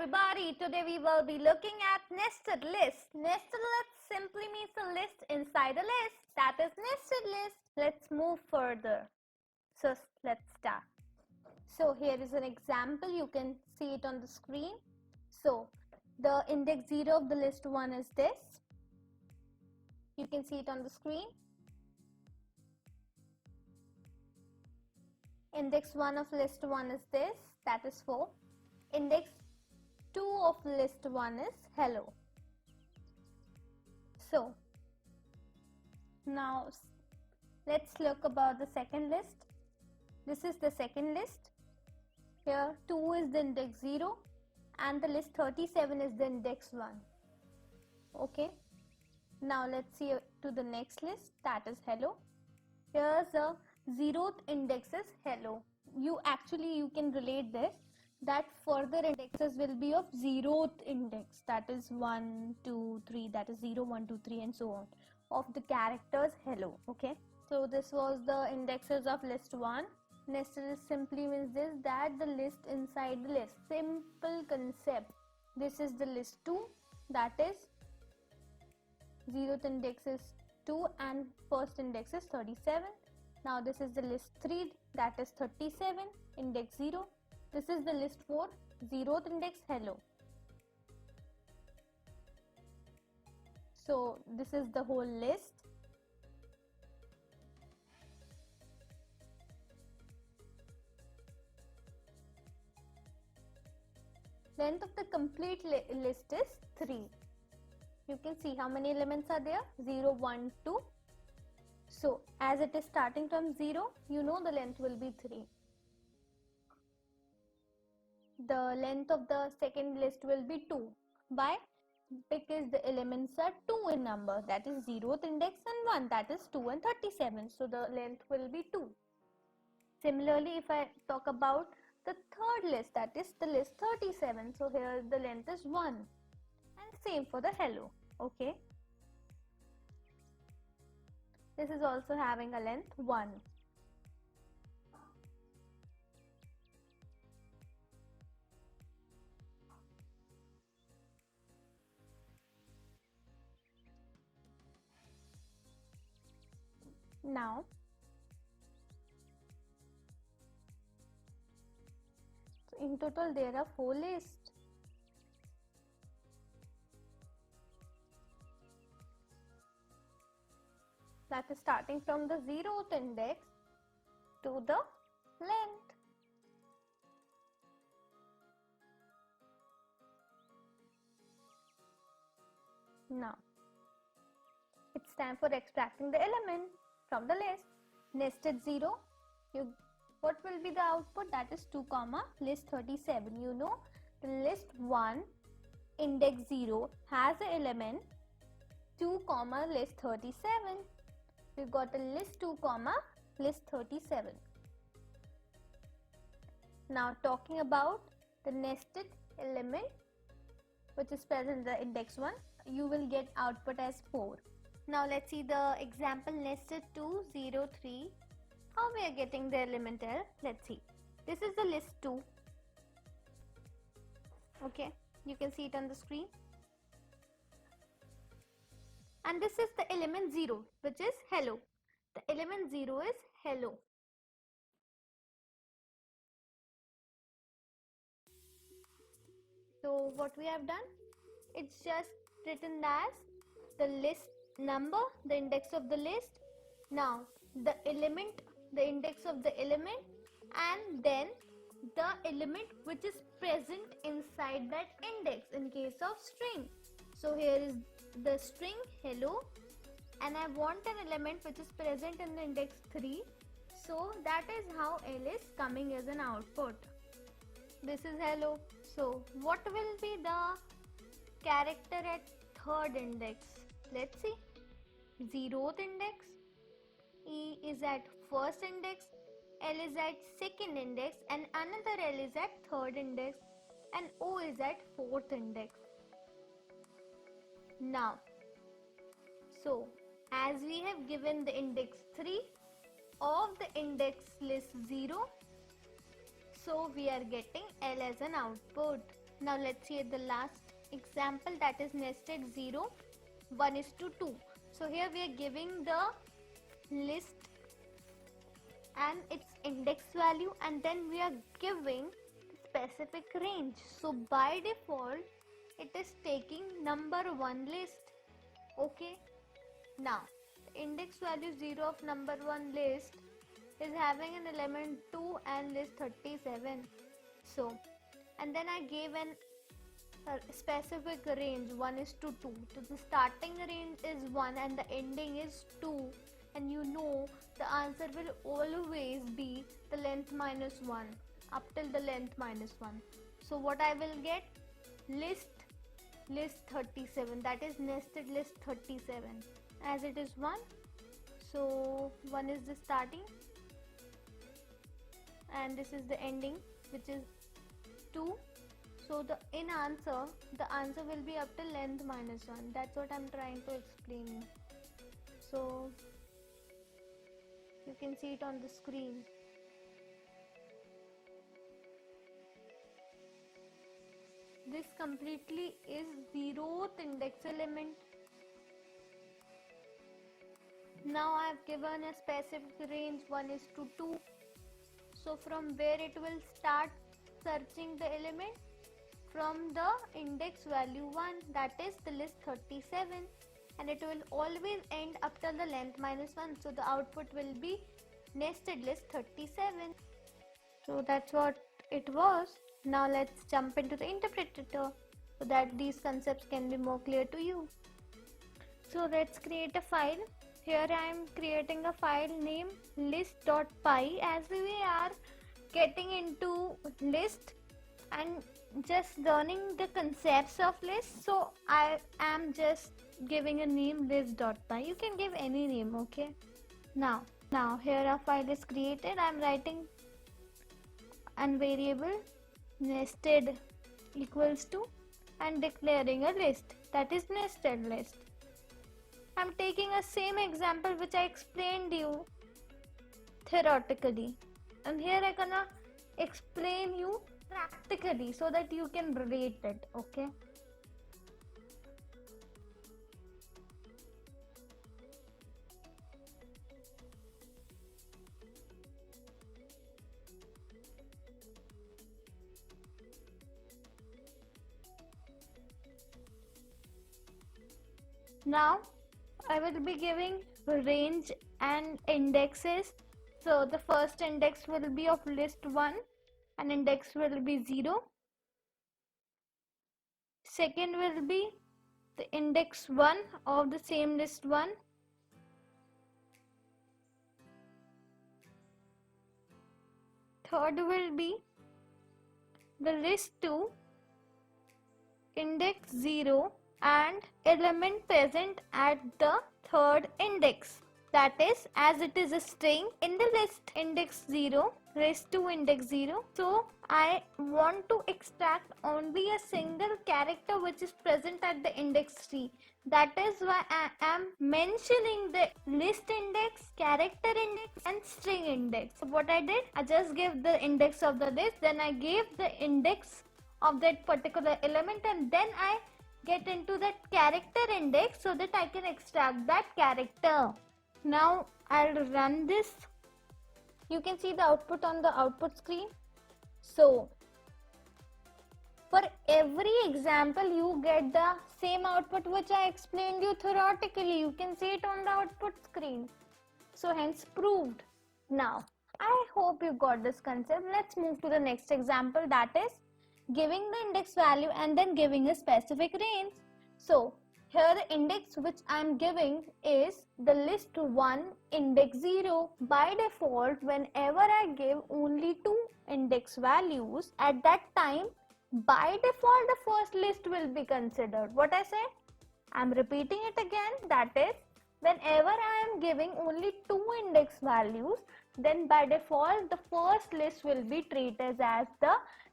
everybody, today we will be looking at nested list. Nested list simply means a list inside a list. That is nested list. Let's move further. So let's start. So here is an example. You can see it on the screen. So the index 0 of the list 1 is this. You can see it on the screen. Index 1 of list 1 is this. That is 4. Index 2 of list 1 is hello. So now let's look about the second list. This is the second list. Here 2 is the index 0 and the list 37 is the index 1. Okay. Now let's see to the next list, that is hello. Here's the 0th index is hello. You can relate this, that further indexes will be of 0th index, that is 1, 2, 3, that is 0, 1, 2, 3 and so on, of the characters hello. Okay, so this was the indexes of list 1. Nested list simply means this, that the list inside the list. Simple concept. This is the list 2, that is 0th index is 2 and first index is 37. Now this is the list 3, that is 37, index 0. This is the list 4, 0th index hello. So this is the whole list. Length of the complete list is 3. You can see how many elements are there, 0, 1, 2. So as it is starting from 0, you know the length will be 3. The length of the second list will be 2. Why? Because the elements are 2 in number, that is 0th index and 1, that is 2 and 37. So the length will be 2. Similarly, if I talk about the third list, that is the list 37. So here the length is 1. And same for the hello. Okay. This is also having a length 1. Now in total there are 4 lists. That is starting from the 0th index to the length. Now it's time for extracting the element from the list. Nested 0, what will be the output? That is 2 comma list 37. You know the list 1 index 0 has an element 2 comma list 37. We got a list 2 comma list 37. Now talking about the nested element which is present in the index 1, you will get output as 4. Now let's see the example nested 2, 0, 3. How we are getting the element L? Let's see. This is the list 2. Okay, you can see it on the screen. And this is the element 0, which is hello. The element 0 is hello. So what we have done? It's just written as the list number, the index of the list. Now the element, the index of the element, and then the element which is present inside that index in case of string. So here is the string hello, and I want an element which is present in the index 3. So that is how L is coming as an output. This is hello. So what will be the character at third index? Let's see. 0th index, E is at first index, L is at second index, and another L is at third index, and O is at fourth index. Now, so as we have given the index 3 of the index list 0, so we are getting L as an output. Now let's see the last example, that is nested 0, 1 is to 2. So here we are giving the list and its index value, and then we are giving specific range. So by default it is taking number 1 list. Okay, now index value 0 of number 1 list is having an element 2 and list 37. So, and then I gave an specific range 1 is to 2. So the starting range is 1 and the ending is 2, and you know the answer will always be the length minus 1 up till the length minus 1. So what I will get, list 37, that is nested list 37, as it is 1. So 1 is the starting and this is the ending, which is 2. So the answer will be up to length minus 1. That's what I'm trying to explain. So you can see it on the screen. This completely is 0th index element. Now I have given a specific range 1 is to 2. So from where it will start searching the element? From the index value 1, that is the list 37, and it will always end up till the length minus 1. So the output will be nested list 37. So that's what it was. Now let's jump into the interpreter so that these concepts can be more clear to you. So let's create a file. Here I am creating a file named list.py, as we are getting into list and just learning the concepts of list. So I am just giving a name list.py. You can give any name, okay? Now here our file is created. I am writing an variable nested equals to and declaring a list, that is nested list. I'm taking a same example which I explained you theoretically, and here I'm gonna explain you practically so that you can relate it, okay? Now I will be giving range and indexes. So the first index will be of list 1 and index will be 0. Second will be the index 1 of the same list 1. Third will be the list 2, index 0 and element present at the third index, that is, as it is a string in the list index 0 list 2 index 0. So I want to extract only a single character which is present at the index 3. That is why I am mentioning the list index, character index and string index. So what I did, I just gave the index of the list, then I gave the index of that particular element, and then I get into that character index so that I can extract that character. Now I'll run this. You can see the output on the output screen. So for every example you get the same output which I explained you theoretically. You can see it on the output screen. So hence proved. Now I hope you got this concept. Let's move to the next example, that is giving the index value and then giving a specific range. So here the index which I am giving is the list 1 index 0. By default, whenever I give only 2 index values, at that time by default the first list will be considered. What I said? I am repeating it again, that is, whenever I am giving only 2 index values, then by default the first list will be treated as the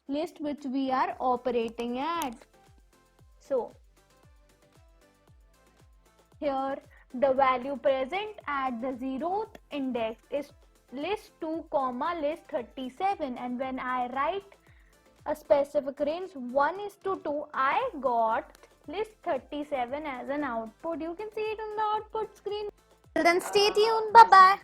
list which we are operating at. So here the value present at the 0th index is list 2 comma list 37, and when I write a specific range 1:2, I got list 37 as an output. You can see it on the output screen. Till then, stay tuned. Bye bye.